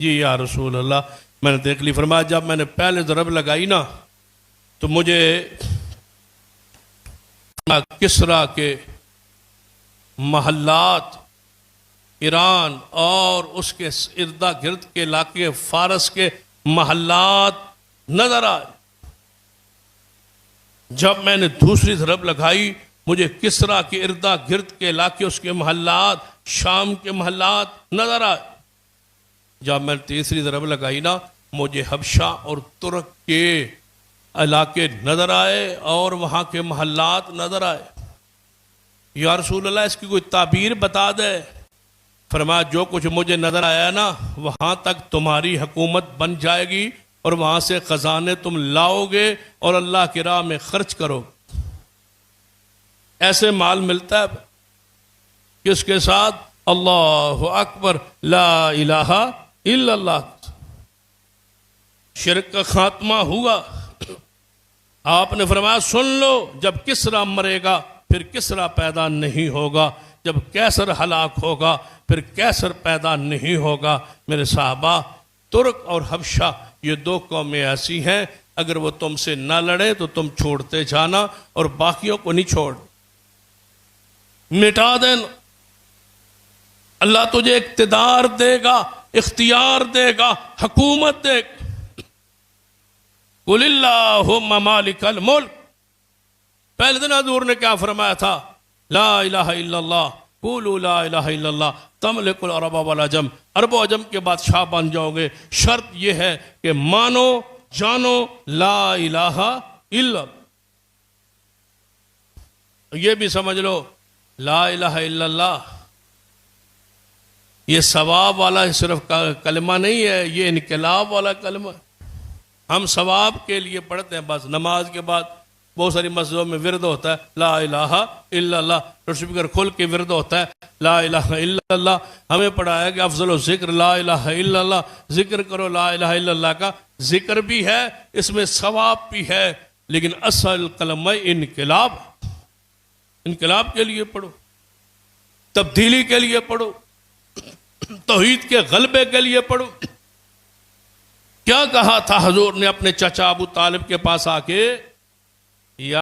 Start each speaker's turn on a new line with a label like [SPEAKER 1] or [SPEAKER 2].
[SPEAKER 1] जी या रसूल अल्लाह, मैंने देख ली। फरमाया जब मैंने पहले ज़रब लगाई ना तो मुझे किसरा के महल्लात, ईरान और उसके इर्दा गिर्द के इलाके फारस के महल्लात नजर आए। जब मैंने दूसरी ज़रब लगाई मुझे किसरा के इर्दा गिर्द के इलाके, उसके महल्लात, शाम के महल्लात नजर आए। जब मैंने तीसरी ज़रब लगाई ना मुझे हबशा और तुर्क के इलाके नजर आए और वहां के महल्लात नजर आए। या रसूल अल्लाह, इसकी कोई ताबीर बता दे। फरमाया जो कुछ मुझे नजर आया ना वहां तक तुम्हारी हुकूमत बन जाएगी और वहां से खजाने तुम लाओगे और अल्लाह की राह में खर्च करोगे। ऐसे माल मिलता है किसके साथ? अल्लाहु अकबर, ला इलाहा इल्लल्लाह। शिर्क का खात्मा हुआ। आपने फरमाया सुन लो, जब किसरा मरेगा फिर किसरा पैदा नहीं होगा, जब कैसर हलाक होगा फिर कैसर पैदा नहीं होगा। मेरे साहबा, तुर्क और हबशा ये दो कौमें ऐसी हैं, अगर वो तुमसे ना लड़े तो तुम छोड़ते जाना और बाकियों को नहीं छोड़, मिटा देना। अल्लाह तुझे इख्तिदार देगा, इख्तियार देगा, हुकूमत देगा। कुलिल्लाहुम्मा मालिकल मुल्क। पहले दिन हजूर ने क्या फरमाया था? ला इलाहा इल्लल्लाह, कुलू ला इलाहा इल्लल्लाह तमलिकुल अरब वल अजम। अरब अजम के बादशाह बन जाओगे। शर्त यह है कि मानो जानो ला इलाहा इल्लल्लाह। ये भी समझ लो, ला इलाहा इल्लल्लाह ये सवाब वाला सिर्फ कलमा नहीं है, ये इनकलाब वाला कलमा। हम सवाब के लिए पढ़ते हैं बस। नमाज के बाद बहुत सारी मस्जिदों में विरद होता है ला इलाहा इल्लल्लाह, लाउडस्पीकर खोल के विरद होता है ला इलाहा इल्लल्लाह। हमें पढ़ाया कि अफजल जिक्र ला इलाहा इल्लल्लाह, जिक्र करो ला इलाहा इल्लल्लाह का। जिक्र भी है, इसमें सवाब भी है, लेकिन असल कलमा इनकलाब। इनकलाब के लिए पढ़ो, तब्दीली के लिए पढ़ो, तौहीद के गलबे के लिए पढ़ो। क्या कहा था हजूर ने अपने चाचा अबू तालिब के पास आके?